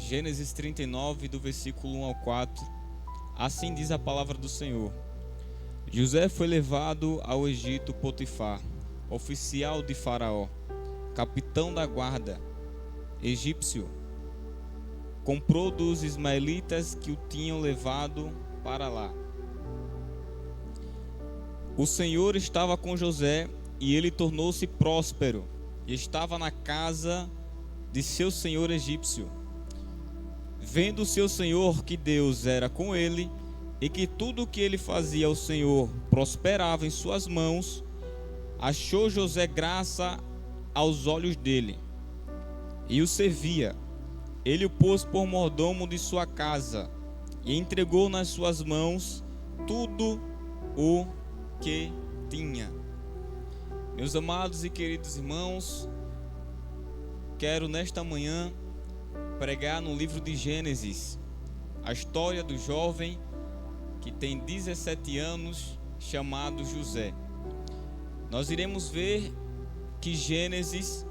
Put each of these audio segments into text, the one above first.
Gênesis 39, do versículo 1 ao 4. Assim diz a palavra do Senhor. José foi levado ao Egito. Potifar, oficial de Faraó, capitão da guarda egípcio, comprou dos ismaelitas que o tinham levado para lá. O Senhor estava com José e ele tornou-se próspero e estava na casa de seu senhor egípcio. Vendo seu senhor que Deus era com ele e que tudo o que ele fazia ao Senhor prosperava em suas mãos, achou José graça aos olhos dele e o servia. Ele o pôs por mordomo de sua casa e entregou nas suas mãos tudo o que tinha. Meus amados e queridos irmãos, quero nesta manhã pregar no livro de Gênesis a história do jovem que tem 17 anos, chamado José. Nós iremos ver que Gênesis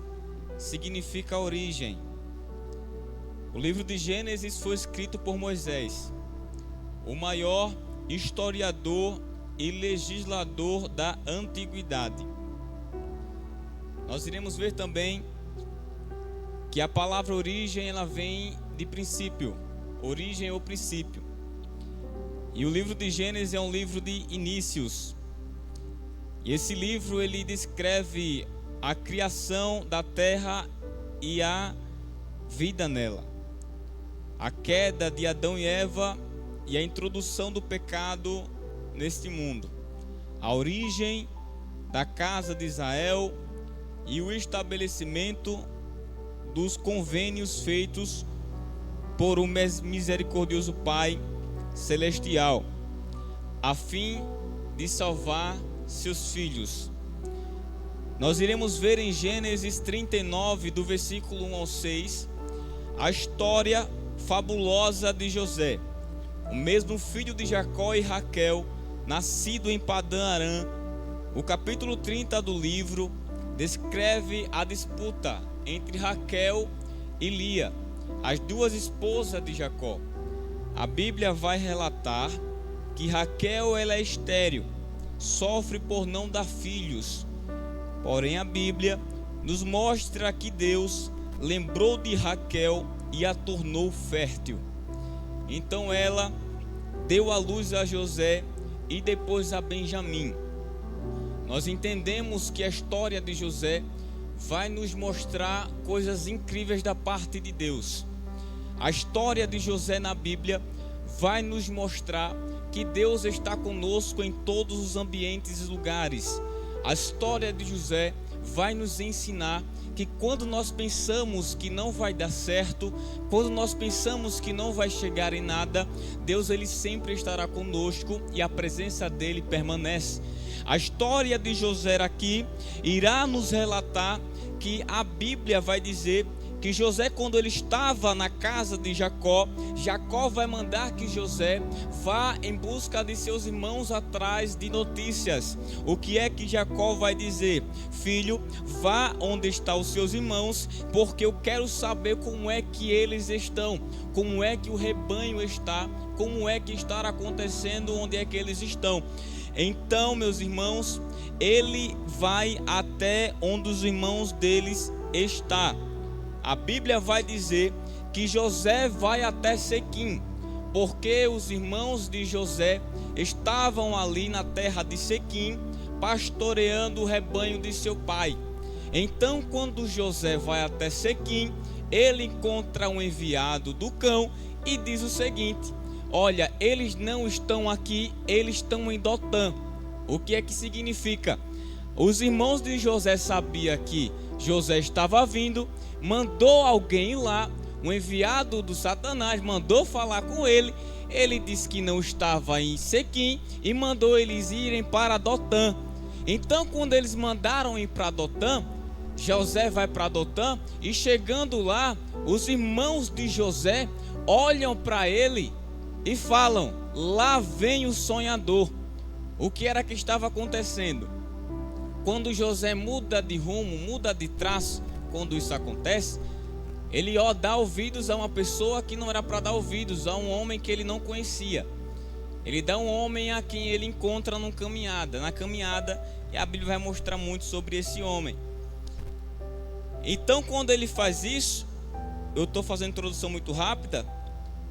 significa origem. O livro de Gênesis foi escrito por Moisés, o maior historiador e legislador da antiguidade. Nós iremos ver também que a palavra origem, ela vem de princípio, origem ou princípio. E o livro de Gênesis é um livro de inícios. E esse livro ele descreve a criação da terra e a vida nela, a queda de Adão e Eva e a introdução do pecado neste mundo, a origem da casa de Israel e o estabelecimento dos convênios feitos por um misericordioso Pai celestial, a fim de salvar seus filhos. Nós iremos ver em Gênesis 39, do versículo 1 ao 6, a história fabulosa de José, o mesmo filho de Jacó e Raquel, nascido em Padã-Arã. O capítulo 30 do livro descreve a disputa entre Raquel e Lia, as duas esposas de Jacó. A Bíblia vai relatar que Raquel ela é estéril, sofre por não dar filhos. Porém a Bíblia nos mostra que Deus lembrou de Raquel e a tornou fértil. Então ela deu à luz a José e depois a Benjamim. Nós entendemos que a história de José vai nos mostrar coisas incríveis da parte de Deus. A história de José na Bíblia vai nos mostrar que Deus está conosco em todos os ambientes e lugares. A história de José vai nos ensinar que quando nós pensamos que não vai dar certo, quando nós pensamos que não vai chegar em nada, Deus ele sempre estará conosco e a presença dele permanece. A história de José aqui irá nos relatar que a Bíblia vai dizer que José, quando ele estava na casa de Jacó, Jacó vai mandar que José vá em busca de seus irmãos atrás de notícias. O que é que Jacó vai dizer? Filho, vá onde estão os seus irmãos, porque eu quero saber como é que eles estão, como é que o rebanho está, como é que está acontecendo, onde é que eles estão. Então, meus irmãos, ele vai até onde os irmãos deles estão. A Bíblia vai dizer que José vai até Sequim, porque os irmãos de José estavam ali na terra de Sequim, pastoreando o rebanho de seu pai. Então, quando José vai até Sequim, ele encontra um enviado do cão e diz o seguinte: olha, eles não estão aqui, eles estão em Dotã. O que é que significa? Os irmãos de José sabiam que José estava vindo, mandou alguém ir lá, um enviado do Satanás, mandou falar com ele. Ele disse que não estava em Sequim e mandou eles irem para Dotã. Então, quando eles mandaram ir para Dotã, José vai para Dotã e chegando lá, os irmãos de José olham para ele e falam: lá vem o sonhador. O que era que estava acontecendo? Quando José muda de rumo, muda de traço, quando isso acontece, Ele dá ouvidos a uma pessoa que não era para dar ouvidos, a um homem que ele não conhecia. Ele dá um homem a quem ele encontra na caminhada, e a Bíblia vai mostrar muito sobre esse homem. Então, quando ele faz isso, eu estou fazendo introdução muito rápida.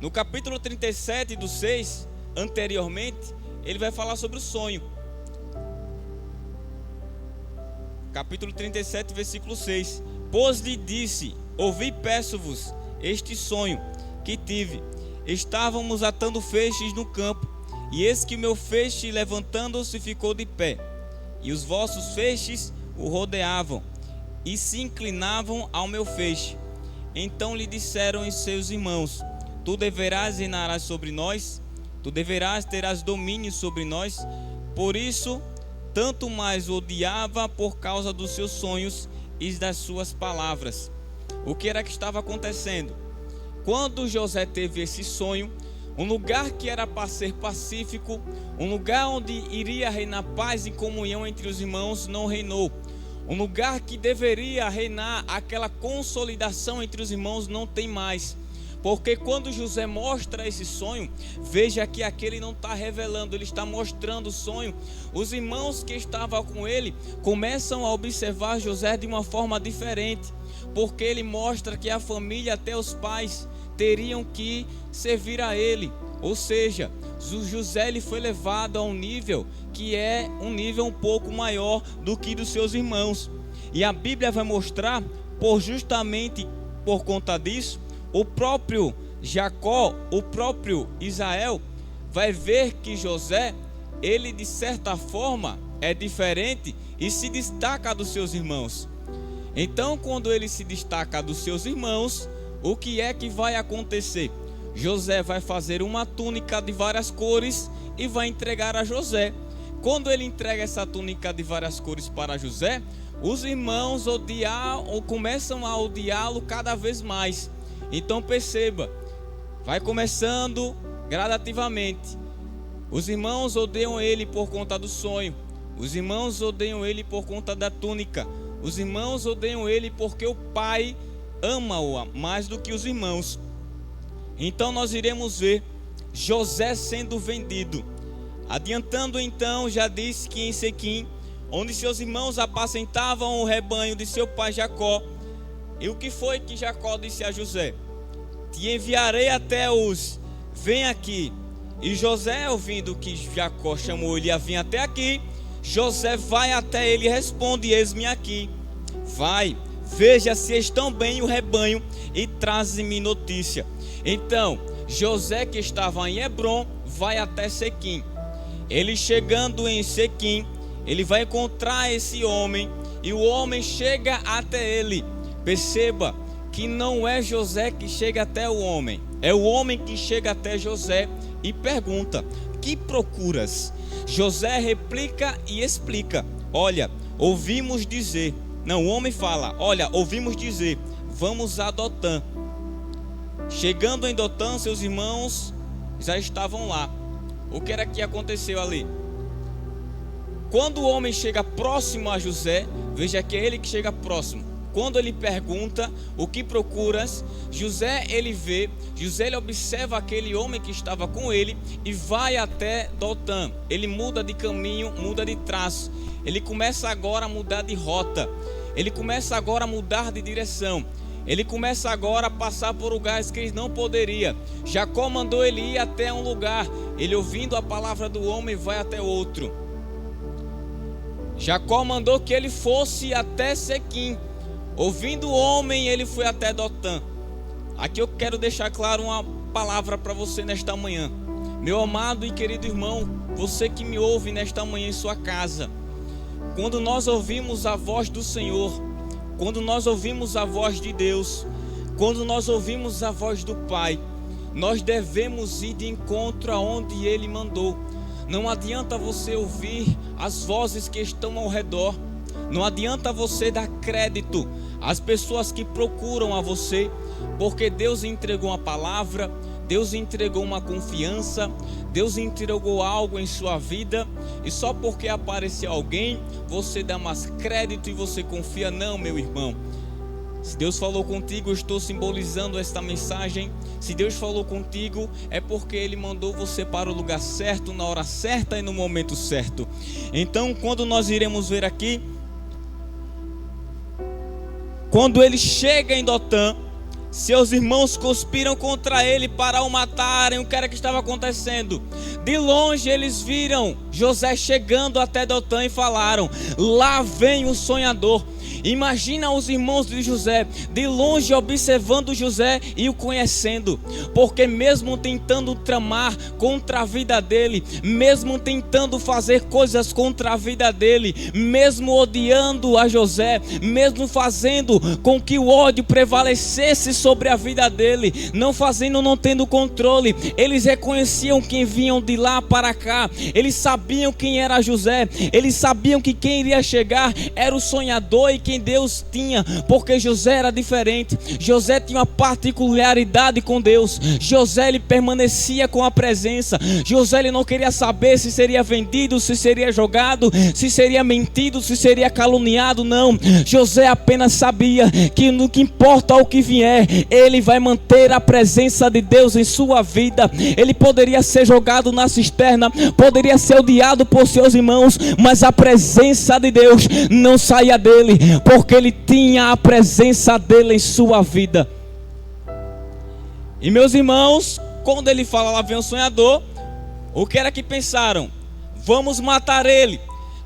No capítulo 37 do 6, anteriormente, ele vai falar sobre o sonho. Capítulo 37, versículo 6. Pois lhe disse: ouvi, peço-vos, este sonho que tive. Estávamos atando feixes no campo, e eis que o meu feixe, levantando-se, ficou de pé, e os vossos feixes o rodeavam, e se inclinavam ao meu feixe. Então lhe disseram os seus irmãos: tu deverás reinar sobre nós, tu terás domínio sobre nós. Por isso, tanto mais o odiava por causa dos seus sonhos e das suas palavras. O que era que estava acontecendo? Quando José teve esse sonho, um lugar que era para ser pacífico, um lugar onde iria reinar paz e comunhão entre os irmãos, não reinou. Um lugar que deveria reinar aquela consolidação entre os irmãos, não tem mais. Porque quando José mostra esse sonho, veja que aquele não está revelando, ele está mostrando o sonho. Os irmãos que estavam com ele começam a observar José de uma forma diferente, porque ele mostra que a família, até os pais, teriam que servir a ele. Ou seja, José ele foi levado a um nível que é um nível um pouco maior do que dos seus irmãos. E a Bíblia vai mostrar, justamente por conta disso, o próprio Jacó, o próprio Israel, vai ver que José, ele de certa forma é diferente e se destaca dos seus irmãos. Então, quando ele se destaca dos seus irmãos, o que é que vai acontecer? José vai fazer uma túnica de várias cores e vai entregar a José. Quando ele entrega essa túnica de várias cores para José, os irmãos começam a odiá-lo cada vez mais. Então perceba, vai começando gradativamente. Os irmãos odeiam ele por conta do sonho. Os irmãos odeiam ele por conta da túnica. Os irmãos odeiam ele porque o pai ama-o mais do que os irmãos. Então nós iremos ver José sendo vendido. Adiantando então, já disse que em Sequim, onde seus irmãos apacentavam o rebanho de seu pai Jacó. E o que foi que Jacó disse a José? Te enviarei até os, vem aqui. E José, ouvindo que Jacó chamou ele a vir até aqui, José vai até ele e responde: eis-me aqui. Vai, veja se estão bem o rebanho e traze-me notícia. Então José, que estava em Hebrom, vai até Sequim. Ele chegando em Sequim, ele vai encontrar esse homem, e o homem chega até ele. Perceba que não é José que chega até o homem, é o homem que chega até José e pergunta: que procuras? José replica e explica: olha, ouvimos dizer. Não, o homem fala: olha, ouvimos dizer, vamos a Dotã. Chegando em Dotã, seus irmãos já estavam lá. O que era que aconteceu ali? Quando o homem chega próximo a José, veja que é ele que chega próximo. Quando ele pergunta: o que procuras? José ele observa aquele homem que estava com ele e vai até Dotã. Ele muda de caminho, muda de traço. Ele começa agora a mudar de rota. Ele começa agora a mudar de direção. Ele começa agora a passar por lugares que ele não poderia. Jacó mandou ele ir até um lugar. Ele, ouvindo a palavra do homem, vai até outro. Jacó mandou que ele fosse até Sequim. Ouvindo o homem, ele foi até Dotã. Aqui eu quero deixar claro uma palavra para você nesta manhã. Meu amado e querido irmão, você que me ouve nesta manhã em sua casa. Quando nós ouvimos a voz do Senhor, quando nós ouvimos a voz de Deus, quando nós ouvimos a voz do Pai, nós devemos ir de encontro aonde Ele mandou. Não adianta você ouvir as vozes que estão ao redor. Não adianta você dar crédito às pessoas que procuram a você, porque Deus entregou uma palavra, Deus entregou uma confiança, Deus entregou algo em sua vida, e só porque apareceu alguém, você dá mais crédito e você confia. Não, meu irmão. Se Deus falou contigo, eu estou simbolizando esta mensagem. Se Deus falou contigo, é porque Ele mandou você para o lugar certo, na hora certa e no momento certo. Então, quando nós iremos ver aqui, quando ele chega em Dotã, seus irmãos conspiram contra ele para o matarem. O que era que estava acontecendo? De longe eles viram José chegando até Dotã e falaram: lá vem o sonhador. Imagina os irmãos de José de longe observando José e o conhecendo, porque mesmo tentando tramar contra a vida dele, mesmo tentando fazer coisas contra a vida dele, mesmo odiando a José, mesmo fazendo com que o ódio prevalecesse sobre a vida dele, não tendo controle, eles reconheciam quem vinham de lá para cá, eles sabiam quem era José, eles sabiam que quem iria chegar era o sonhador e quem Deus tinha, porque José era diferente. José tinha uma particularidade com Deus. José, ele permanecia com a presença. José, ele não queria saber se seria vendido, se seria jogado, se seria mentido, se seria caluniado, não. José apenas sabia que no que importa o que vier, ele vai manter a presença de Deus em sua vida. Ele poderia ser jogado na cisterna, poderia ser odiado por seus irmãos, mas a presença de Deus não saía dele, porque ele tinha a presença dele em sua vida. E meus irmãos, quando ele fala lá vem o sonhador, o que era que pensaram? Vamos matar ele,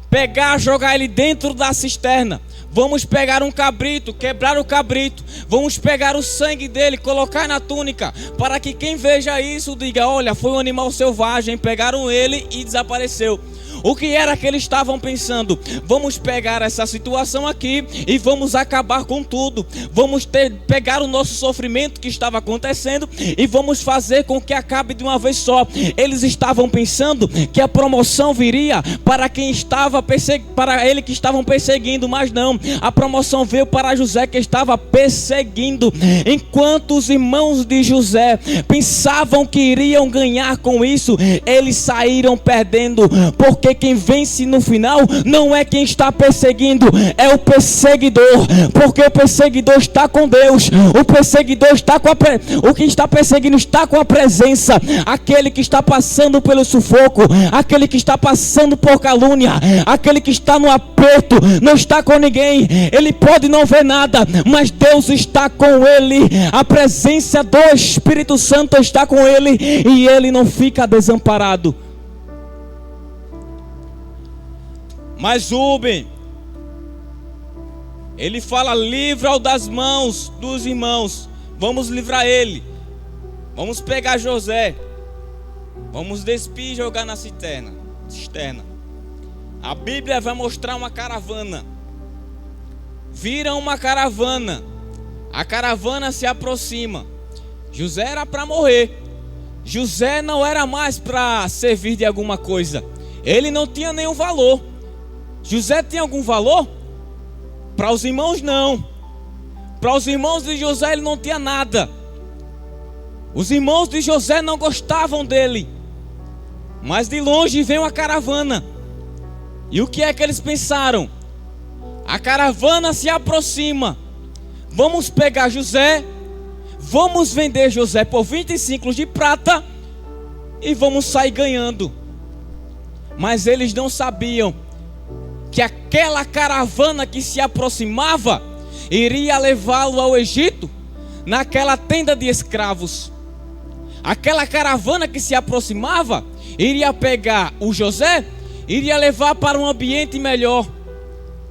pegar, jogar ele dentro da cisterna. Vamos pegar um cabrito, quebrar o cabrito, vamos pegar o sangue dele, colocar na túnica, para que quem veja isso diga: olha, foi um animal selvagem. Pegaram ele e desapareceu. O que era que eles estavam pensando? Vamos pegar essa situação aqui e vamos acabar com tudo. Vamos pegar o nosso sofrimento que estava acontecendo e vamos fazer com que acabe de uma vez só. Eles estavam pensando que a promoção viria para quem estava para ele que estavam perseguindo, mas não. A promoção veio para José que estava perseguindo. Enquanto os irmãos de José pensavam que iriam ganhar com isso, eles saíram perdendo, porque quem vence no final não é quem está perseguindo, é o perseguidor, porque o perseguidor está com Deus, o perseguidor está com o que está perseguindo está com a presença. Aquele que está passando pelo sufoco, aquele que está passando por calúnia, aquele que está no aperto, não está com ninguém, ele pode não ver nada, mas Deus está com ele, a presença do Espírito Santo está com ele e ele não fica desamparado. Mas Rúben, ele fala: livra-o das mãos dos irmãos. Vamos livrar ele. Vamos pegar José. Vamos despir e jogar na cisterna. A Bíblia vai mostrar uma caravana. Viram uma caravana. A caravana se aproxima. José era para morrer. José não era mais para servir de alguma coisa. Ele não tinha nenhum valor. José tinha algum valor? Para os irmãos não. Para os irmãos de José ele não tinha nada. Os irmãos de José não gostavam dele. Mas de longe vem uma caravana. E o que é que eles pensaram? A caravana se aproxima. Vamos pegar José, vamos vender José por 20 ciclos de prata e vamos sair ganhando. Mas eles não sabiam que aquela caravana que se aproximava iria levá-lo ao Egito, naquela tenda de escravos. Aquela caravana que se aproximava iria pegar o José, iria levar para um ambiente melhor.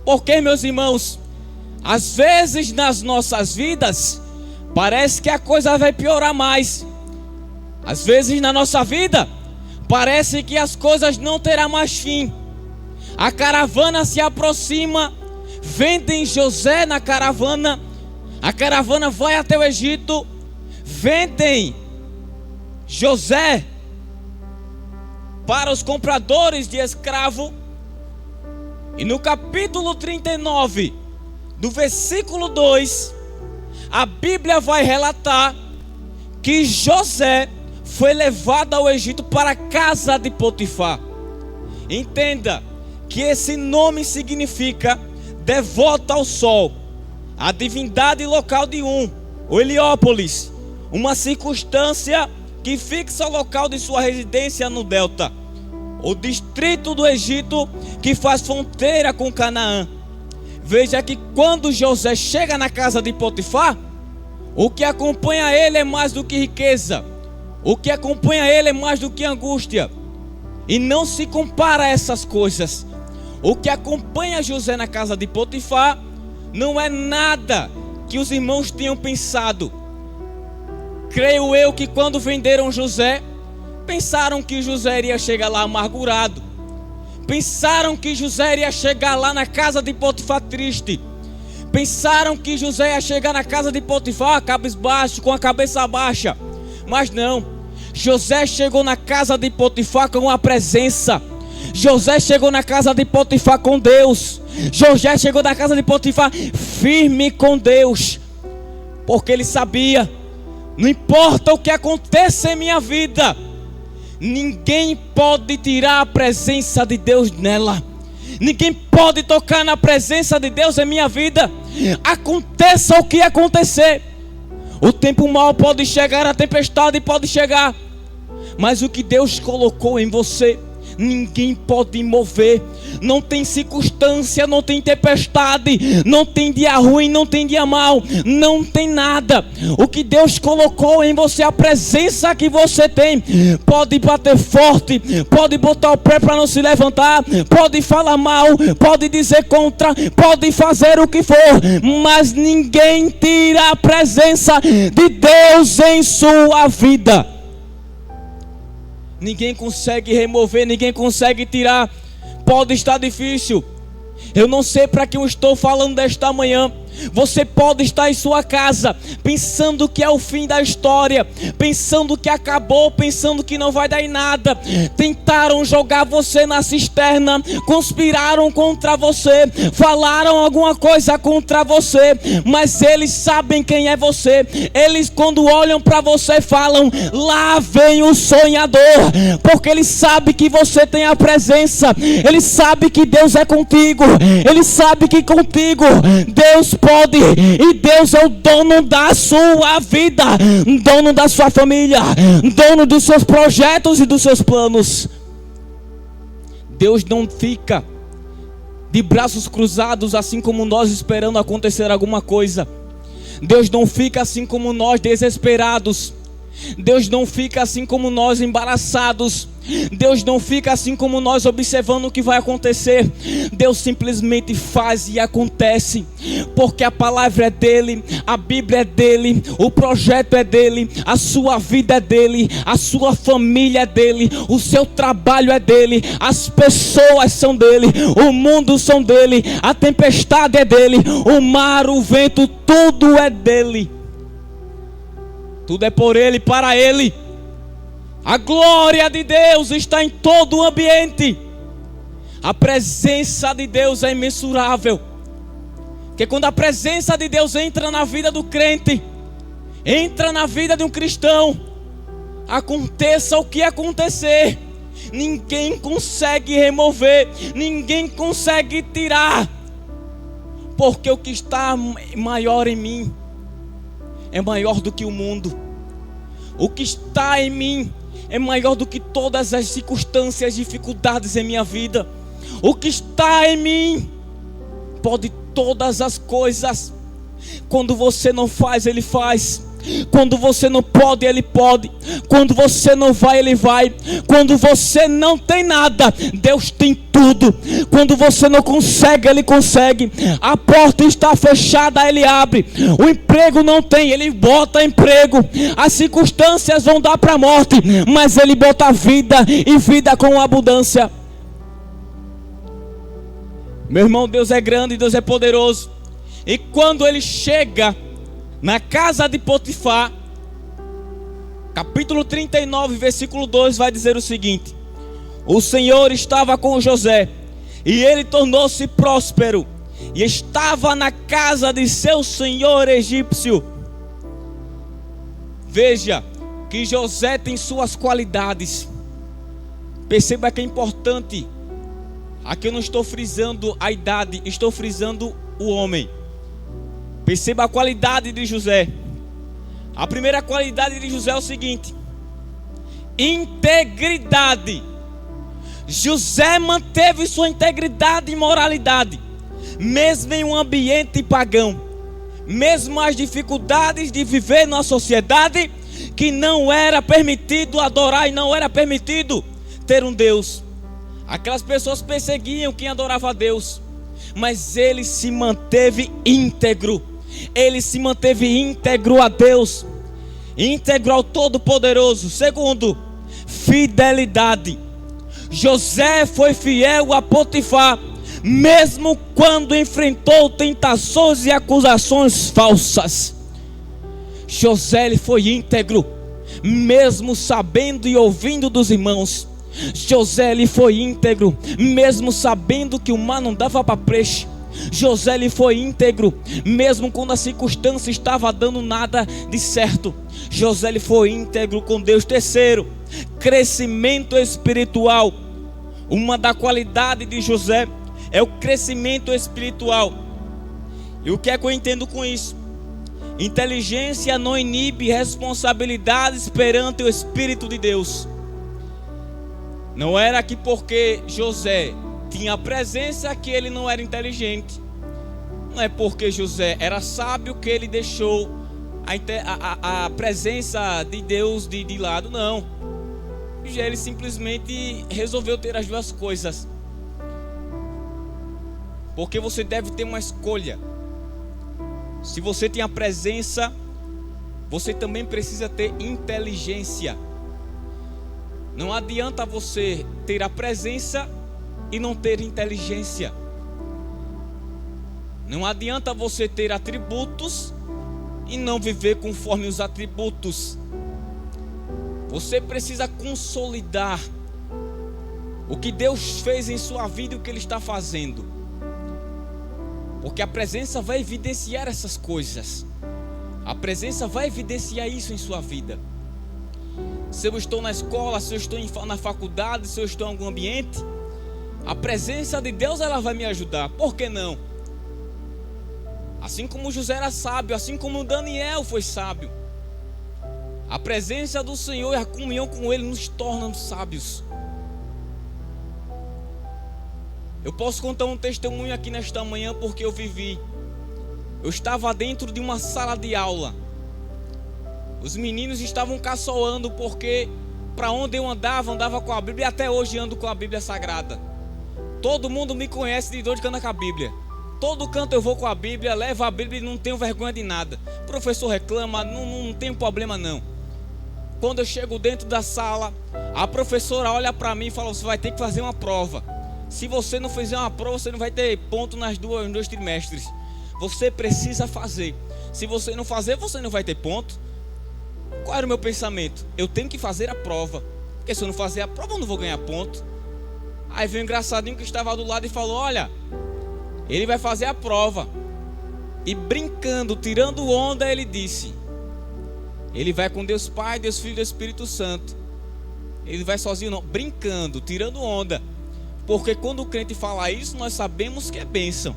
Porque, meus irmãos, às vezes nas nossas vidas parece que a coisa vai piorar mais. Às vezes na nossa vida parece que as coisas não terão mais fim. A caravana se aproxima, vendem José na caravana, a caravana vai até o Egito, vendem José para os compradores de escravo. E no capítulo 39, do versículo 2, a Bíblia vai relatar que José foi levado ao Egito para a casa de Potifar. Entenda que esse nome significa devoto ao sol. a divindade local de o Heliópolis, uma circunstância que fixa o local de sua residência no delta, o distrito do Egito que faz fronteira com Canaã. Veja que quando José chega na casa de Potifar, o que acompanha ele é mais do que riqueza, o que acompanha ele é mais do que angústia, e não se compara a essas coisas. O que acompanha José na casa de Potifar não é nada que os irmãos tinham pensado. Creio eu que quando venderam José, pensaram que José iria chegar lá amargurado, pensaram que José iria chegar lá na casa de Potifar triste, pensaram que José ia chegar na casa de Potifar cabisbaixo, com a cabeça baixa. Mas não, José chegou na casa de Potifar com a presença. José chegou na casa de Potifar com Deus. José chegou na casa de Potifar firme com Deus, porque ele sabia, não importa o que aconteça em minha vida, ninguém pode tirar a presença de Deus nela. Ninguém pode tocar na presença de Deus em minha vida. Aconteça o que acontecer, o tempo mau pode chegar, a tempestade pode chegar, mas o que Deus colocou em você, ninguém pode mover. Não tem circunstância, não tem tempestade, não tem dia ruim, não tem dia mau, não tem nada. O que Deus colocou em você, a presença que você tem, pode bater forte, pode botar o pé para não se levantar, pode falar mal, pode dizer contra, pode fazer o que for, mas ninguém tira a presença de Deus em sua vida. Ninguém consegue remover, ninguém consegue tirar. Pode estar difícil. Eu não sei para que eu estou falando desta manhã. Você pode estar em sua casa pensando que é o fim da história, pensando que acabou, pensando que não vai dar em nada. Tentaram jogar você na cisterna, conspiraram contra você, falaram alguma coisa contra você, mas eles sabem quem é você. Eles, quando olham para você, falam: lá vem o sonhador, porque eles sabem que você tem a presença, eles sabem que Deus é contigo, eles sabem que contigo Deus pode, e Deus é o dono da sua vida, dono da sua família, dono dos seus projetos e dos seus planos. Deus não fica de braços cruzados assim como nós, esperando acontecer alguma coisa. Deus não fica assim como nós, desesperados. Deus não fica assim como nós, embaraçados. Deus não fica assim como nós, observando o que vai acontecer. Deus simplesmente faz e acontece, porque a palavra é dele, a Bíblia é dele, o projeto é dele, a sua vida é dele, a sua família é dele, o seu trabalho é dele, as pessoas são dele, o mundo são dele, a tempestade é dele, o mar, o vento, tudo é dele. Tudo é por ele, para ele. A glória de Deus está em todo o ambiente. A presença de Deus é imensurável. Porque quando a presença de Deus entra na vida do crente, entra na vida de um cristão, aconteça o que acontecer, ninguém consegue remover, ninguém consegue tirar, porque o que está maior em mim é maior do que o mundo. O que está em mim é maior do que todas as circunstâncias, dificuldades em minha vida. O que está em mim pode todas as coisas. Quando você não faz, Ele faz. Quando você não pode, Ele pode. Quando você não vai, Ele vai. Quando você não tem nada, Deus tem tudo. Quando você não consegue, Ele consegue. A porta está fechada, Ele abre. O emprego não tem, Ele bota emprego. As circunstâncias vão dar para a morte, mas Ele bota vida, e vida com abundância. Meu irmão, Deus é grande, Deus é poderoso. E quando Ele chega na casa de Potifar, capítulo 39, versículo 2, vai dizer o seguinte: o Senhor estava com José, e ele tornou-se próspero, e estava na casa de seu senhor egípcio. Veja que José tem suas qualidades. Perceba que é importante. Aqui eu não estou frisando a idade, estou frisando o homem. Perceba a qualidade de José. A primeira qualidade de José é o seguinte: integridade. José manteve sua integridade e moralidade, mesmo em um ambiente pagão, mesmo as dificuldades de viver numa sociedade que não era permitido adorar e não era permitido ter um Deus. Aquelas pessoas perseguiam quem adorava a Deus, mas ele se manteve íntegro. Ele se manteve íntegro a Deus, íntegro ao Todo-Poderoso. Segundo, fidelidade. José foi fiel a Potifar, mesmo quando enfrentou tentações e acusações falsas. José, ele foi íntegro, mesmo sabendo e ouvindo dos irmãos. José, ele foi íntegro, mesmo sabendo que o mar não dava para peixe. José, ele foi íntegro, mesmo quando a circunstância estava dando nada de certo. José, ele foi íntegro com Deus. Terceiro, crescimento espiritual. Uma da qualidade de José é o crescimento espiritual. E o que é que eu entendo com isso? Inteligência não inibe responsabilidades perante o Espírito de Deus. Não era que porque José tinha a presença que ele não era inteligente. Não é porque José era sábio que ele deixou a presença de Deus de lado, não. José, ele simplesmente resolveu ter as duas coisas. Porque você deve ter uma escolha. Se você tem a presença, você também precisa ter inteligência. Não adianta você ter a presença e não ter inteligência. Não adianta você ter atributos e não viver conforme os atributos. Você precisa consolidar o que Deus fez em sua vida e o que Ele está fazendo, porque a presença vai evidenciar essas coisas. A presença vai evidenciar isso em sua vida. Se eu estou na escola, se eu estou na faculdade, se eu estou em algum ambiente, a presença de Deus, ela vai me ajudar. Por que não? Assim como José era sábio, assim como Daniel foi sábio, a presença do Senhor e a comunhão com Ele nos tornam sábios. Eu posso contar um testemunho aqui nesta manhã porque eu vivi. Eu estava dentro de uma sala de aula. Os meninos estavam caçoando porque para onde eu andava com a Bíblia, e até hoje ando com a Bíblia Sagrada. Todo mundo me conhece de onde que anda com a Bíblia. Todo canto eu vou com a Bíblia, levo a Bíblia e não tenho vergonha de nada. O professor reclama, não tem problema não. Quando eu chego dentro da sala, a professora olha para mim e fala: você vai ter que fazer uma prova. Se você não fizer uma prova, você não vai ter ponto nos dois trimestres. Você precisa fazer. Se você não fazer, você não vai ter ponto. Qual era o meu pensamento? Eu tenho que fazer a prova, porque se eu não fazer a prova, eu não vou ganhar ponto. Aí veio um engraçadinho que estava do lado e falou: olha, ele vai fazer a prova. E brincando, tirando onda, ele disse: ele vai com Deus Pai, Deus Filho e Deus Espírito Santo. Ele vai sozinho não, brincando, tirando onda. Porque quando o crente fala isso, nós sabemos que é bênção.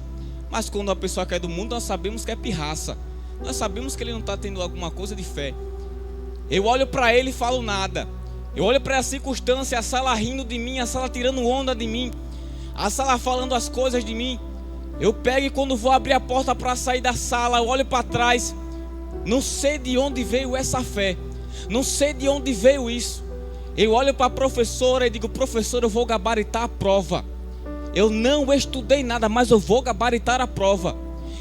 Mas quando a pessoa cai do mundo, nós sabemos que é pirraça. Nós sabemos que ele não está tendo alguma coisa de fé. Eu olho para ele e falo nada. Eu olho para a circunstância, a sala rindo de mim, a sala tirando onda de mim, a sala falando as coisas de mim. Eu pego e quando vou abrir a porta para sair da sala, eu olho para trás. Não sei de onde veio essa fé. Não sei de onde veio isso. Eu olho para a professora e digo: professora, eu vou gabaritar a prova. Eu não estudei nada, mas eu vou gabaritar a prova.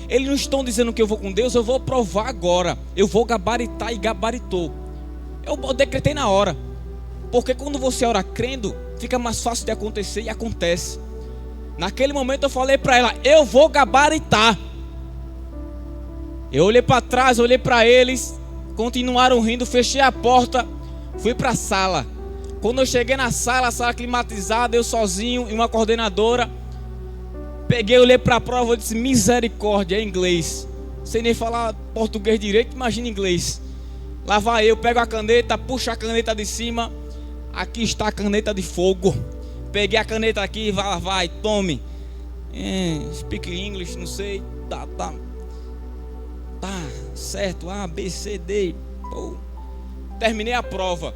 Eles não estão dizendo que eu vou com Deus, eu vou provar agora. Eu vou gabaritar, e gabaritou. Eu decretei na hora. Porque quando você ora crendo, fica mais fácil de acontecer, e acontece. Naquele momento eu falei para ela: eu vou gabaritar. Eu olhei para trás, olhei para eles, continuaram rindo, fechei a porta, fui para a sala. Quando eu cheguei na sala, a sala climatizada, eu sozinho e uma coordenadora, peguei, olhei para a prova e disse: misericórdia, é inglês. Sem nem falar português direito, imagina inglês. Lá vai eu, pego a caneta, puxo a caneta de cima. Aqui está a caneta de fogo. Peguei a caneta aqui, vai, tome. Speak English, não sei. Tá. Tá, certo, A, B, C, D. Pô. Terminei a prova.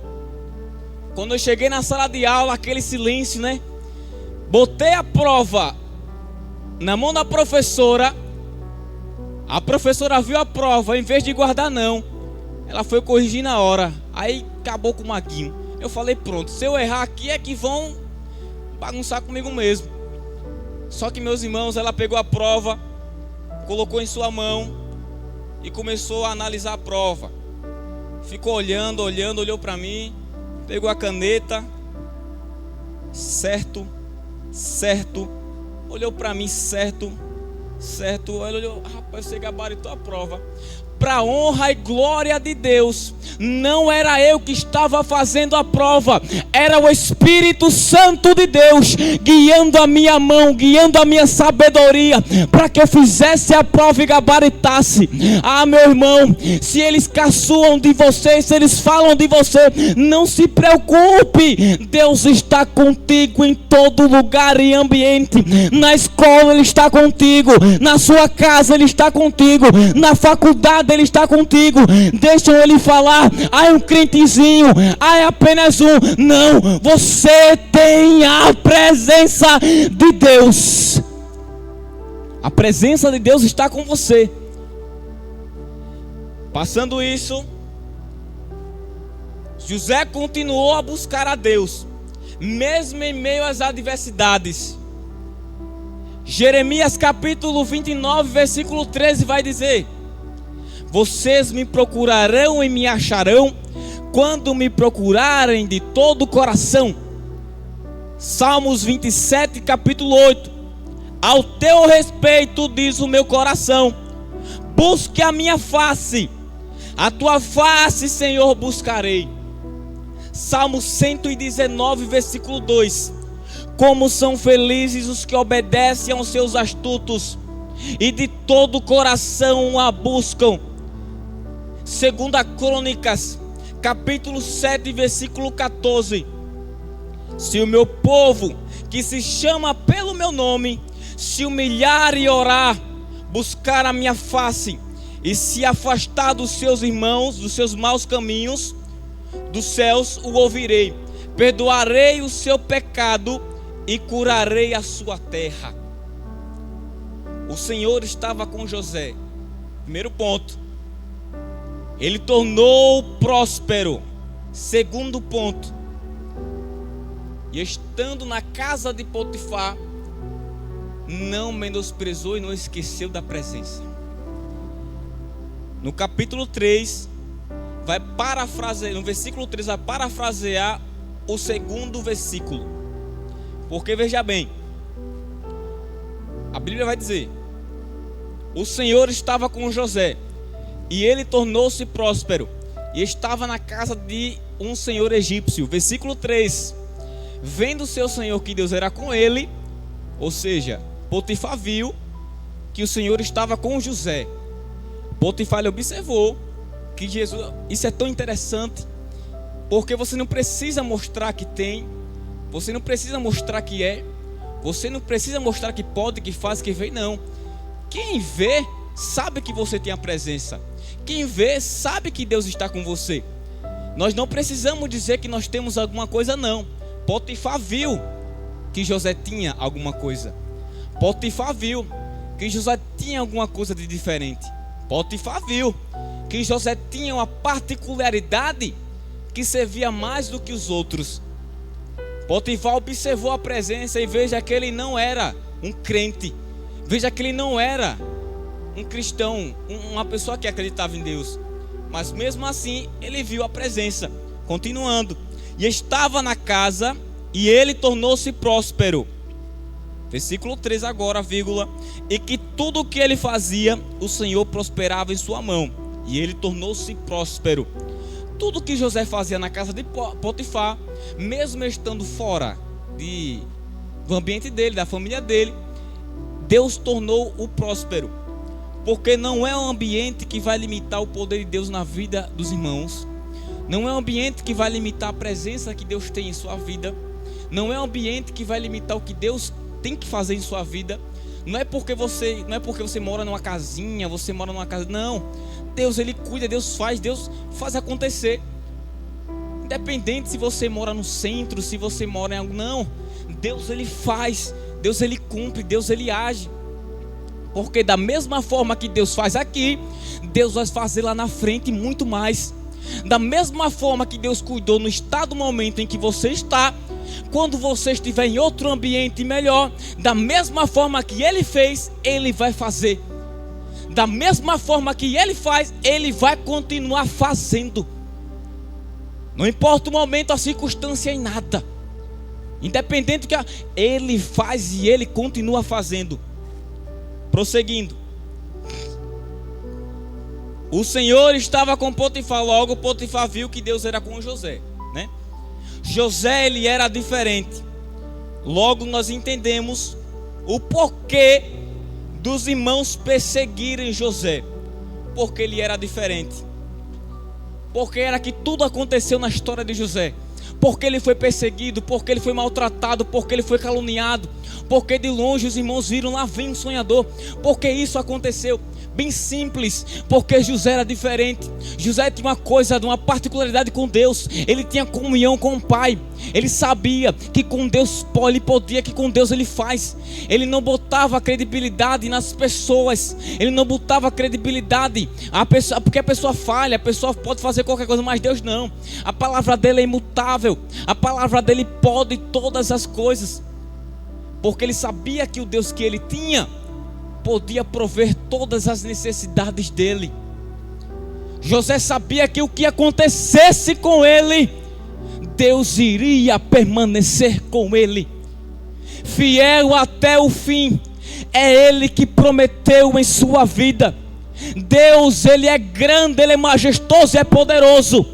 Quando eu cheguei na sala de aula, aquele silêncio, né? Botei a prova na mão da professora. A professora viu a prova, em vez de guardar não, ela foi corrigir na hora. Aí acabou com o maguinho. Eu falei, pronto, se eu errar aqui é que vão bagunçar comigo mesmo. Só que, meus irmãos, ela pegou a prova, colocou em sua mão e começou a analisar a prova. Ficou olhando, olhou para mim, pegou a caneta, certo, olhou para mim, certo, ela olhou, rapaz, você gabaritou a prova. Para a honra e glória de Deus, não era eu que estava fazendo a prova, era o Espírito Santo de Deus guiando a minha mão, guiando a minha sabedoria, para que eu fizesse a prova e gabaritasse. Ah, meu irmão, se eles caçoam de você, se eles falam de você, não se preocupe, Deus está contigo em todo lugar e ambiente. Na escola Ele está contigo, na sua casa Ele está contigo, na faculdade Ele está contigo. Deixam Ele falar, é um crentezinho, é apenas um. Não, você tem a presença de Deus. A presença de Deus está com você. Passando isso, José continuou a buscar a Deus, mesmo em meio às adversidades. Jeremias capítulo 29, versículo 13 vai dizer: vocês me procurarão e me acharão quando me procurarem de todo o coração. Salmos 27, capítulo 8: ao teu respeito diz o meu coração, busque a minha face, a tua face, Senhor, buscarei. Salmo 119, versículo 2: como são felizes os que obedecem aos seus astutos e de todo o coração a buscam. Segunda Crônicas, capítulo 7, versículo 14: se o meu povo, que se chama pelo meu nome, se humilhar e orar, buscar a minha face e se afastar dos seus irmãos, dos seus maus caminhos, dos céus o ouvirei, perdoarei o seu pecado e curarei a sua terra. O Senhor estava com José. Primeiro ponto, Ele tornou próspero. Segundo ponto, e estando na casa de Potifar, não menosprezou e não esqueceu da presença. No capítulo 3, vai parafrasear, no versículo 3, vai parafrasear o segundo versículo. Porque veja bem, a Bíblia vai dizer: o Senhor estava com José, e ele tornou-se próspero, e estava na casa de um senhor egípcio. Versículo 3: vendo seu senhor que Deus era com ele, ou seja, Potifar viu que o Senhor estava com José. Potifar ele observou que Jesus, isso é tão interessante, porque você não precisa mostrar que tem, você não precisa mostrar que é, você não precisa mostrar que pode, que faz, que vem, não. Quem vê sabe que você tem a presença. Quem vê sabe que Deus está com você. Nós não precisamos dizer que nós temos alguma coisa, não. Potifar viu que José tinha alguma coisa. Potifar viu que José tinha alguma coisa de diferente. Potifar viu que José tinha uma particularidade que servia mais do que os outros. Potifar observou a presença e veja que ele não era um crente. Veja que ele não era um cristão, uma pessoa que acreditava em Deus. Mas mesmo assim, ele viu a presença. Continuando: e estava na casa, e ele tornou-se próspero. Versículo 3 agora, vírgula: e que tudo o que ele fazia, o Senhor prosperava em sua mão, e ele tornou-se próspero. Tudo que José fazia na casa de Potifar, mesmo estando fora do ambiente dele, da família dele, Deus tornou-o próspero. Porque não é um ambiente que vai limitar o poder de Deus na vida dos irmãos. Não é um ambiente que vai limitar a presença que Deus tem em sua vida. Não é um ambiente que vai limitar o que Deus tem que fazer em sua vida. Não é porque você mora numa casinha, você mora numa casa. Não. Deus, Ele cuida, Deus faz acontecer. Independente se você mora no centro, se você mora em algo. Não. Deus, Ele faz. Deus, Ele cumpre. Deus, Ele age. Porque da mesma forma que Deus faz aqui, Deus vai fazer lá na frente muito mais. Da mesma forma que Deus cuidou no estado, momento em que você está, quando você estiver em outro ambiente melhor, da mesma forma que Ele fez, Ele vai fazer. Da mesma forma que Ele faz, Ele vai continuar fazendo. Não importa o momento, a circunstância, em nada. Independente do que Ele faz e Ele continua fazendo. Prosseguindo. O Senhor estava com Potifar. Logo Potifar viu que Deus era com José, né? José, ele era diferente. Logo nós entendemos o porquê dos irmãos perseguirem José. Porque ele era diferente. Porque era que tudo aconteceu na história de José. Porque ele foi perseguido, porque ele foi maltratado, porque ele foi caluniado, porque de longe os irmãos viram, lá vem um sonhador. Porque isso aconteceu. Bem simples, porque José era diferente. José tinha uma particularidade com Deus. Ele tinha comunhão com o Pai. Ele sabia que com Deus ele podia, que com Deus ele faz. Ele não botava credibilidade nas pessoas. Ele não botava credibilidade porque a pessoa falha, a pessoa pode fazer qualquer coisa, mas Deus não. A palavra dele é imutável. A palavra dele pode todas as coisas. Porque ele sabia que o Deus que ele tinha podia prover todas as necessidades dele. José sabia que o que acontecesse com ele, Deus iria permanecer com ele, fiel até o fim. É Ele que prometeu em sua vida. Deus, Ele é grande, Ele é majestoso e é poderoso.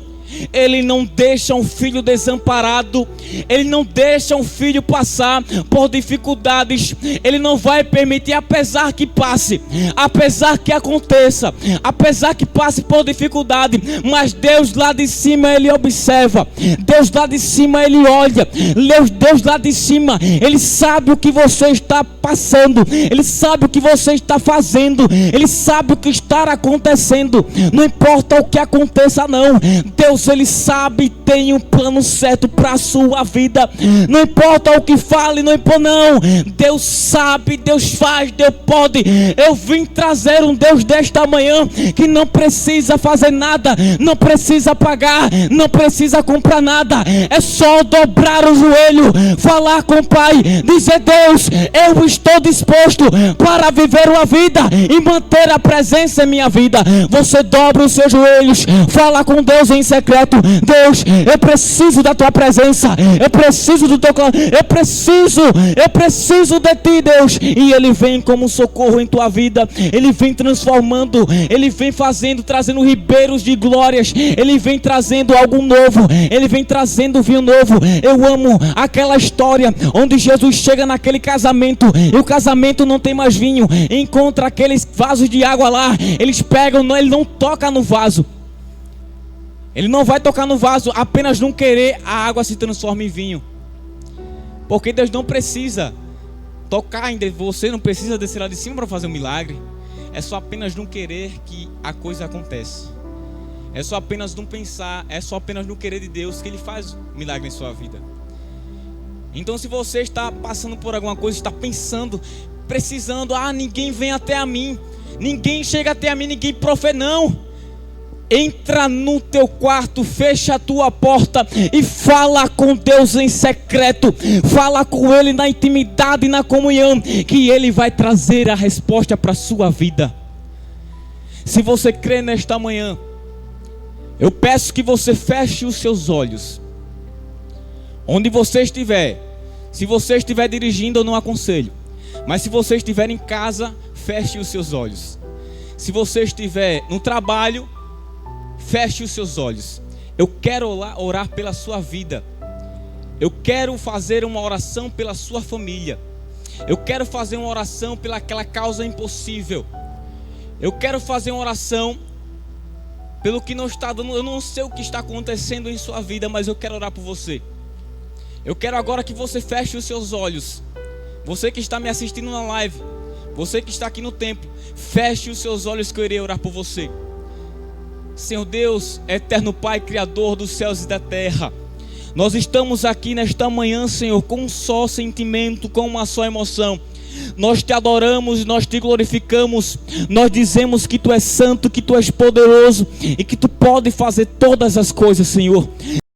Ele não deixa um filho desamparado. Ele não deixa um filho passar por dificuldades. Ele não vai permitir, apesar que passe, apesar que aconteça, apesar que passe por dificuldade. Mas Deus lá de cima, Ele observa. Deus lá de cima, Ele olha. Deus lá de cima, Ele sabe o que você está passando. Ele sabe o que você está fazendo. Ele sabe o que está acontecendo. Não importa o que aconteça, não. Deus, Ele sabe e tem um plano certo para a sua vida. Não importa o que fale, não importa, não. Deus sabe, Deus faz, Deus pode. Eu vim trazer um Deus desta manhã que não precisa fazer nada, não precisa pagar, não precisa comprar nada. É só dobrar o joelho, falar com o Pai, dizer: Deus, eu estou disposto para viver uma vida e manter a presença em minha vida. Você dobra os seus joelhos, fala com Deus em secreto. Deus, eu preciso da tua presença, eu preciso do teu clamor, eu preciso de ti, Deus. E Ele vem como socorro em tua vida. Ele vem transformando, Ele vem fazendo, trazendo ribeiros de glórias. Ele vem trazendo algo novo, Ele vem trazendo vinho novo. Eu amo aquela história onde Jesus chega naquele casamento e o casamento não tem mais vinho, encontra aqueles vasos de água lá. Eles pegam, Ele não toca no vaso. Ele não vai tocar no vaso, apenas não querer, a água se transforma em vinho. Porque Deus não precisa tocar em você, não precisa descer lá de cima para fazer um milagre. É só apenas não querer que a coisa acontece. É só apenas não pensar, é só apenas não querer de Deus que Ele faz milagre em sua vida. Então, se você está passando por alguma coisa, está pensando, precisando, ninguém vem até a mim, ninguém chega até a mim, ninguém profeta, não. Entra no teu quarto, fecha a tua porta e fala com Deus em secreto. Fala com Ele na intimidade e na comunhão, que Ele vai trazer a resposta para a sua vida. Se você crê nesta manhã, eu peço que você feche os seus olhos. Onde você estiver. Se você estiver dirigindo, eu não aconselho. Mas se você estiver em casa, feche os seus olhos. Se você estiver no trabalho, feche os seus olhos. Eu quero orar pela sua vida. Eu quero fazer uma oração pela sua família. Eu quero fazer uma oração pelaquela causa impossível. Eu quero fazer uma oração pelo que não está dando. Eu não sei o que está acontecendo em sua vida, mas eu quero orar por você. Eu quero agora que você feche os seus olhos. Você que está me assistindo na live, Você que está aqui no templo, feche os seus olhos que eu irei orar por você. Senhor Deus, eterno Pai, Criador dos céus e da terra, nós estamos aqui nesta manhã, Senhor, com um só sentimento, com uma só emoção. Nós te adoramos, nós te glorificamos, nós dizemos que tu és santo, que tu és poderoso e que tu pode fazer todas as coisas, Senhor.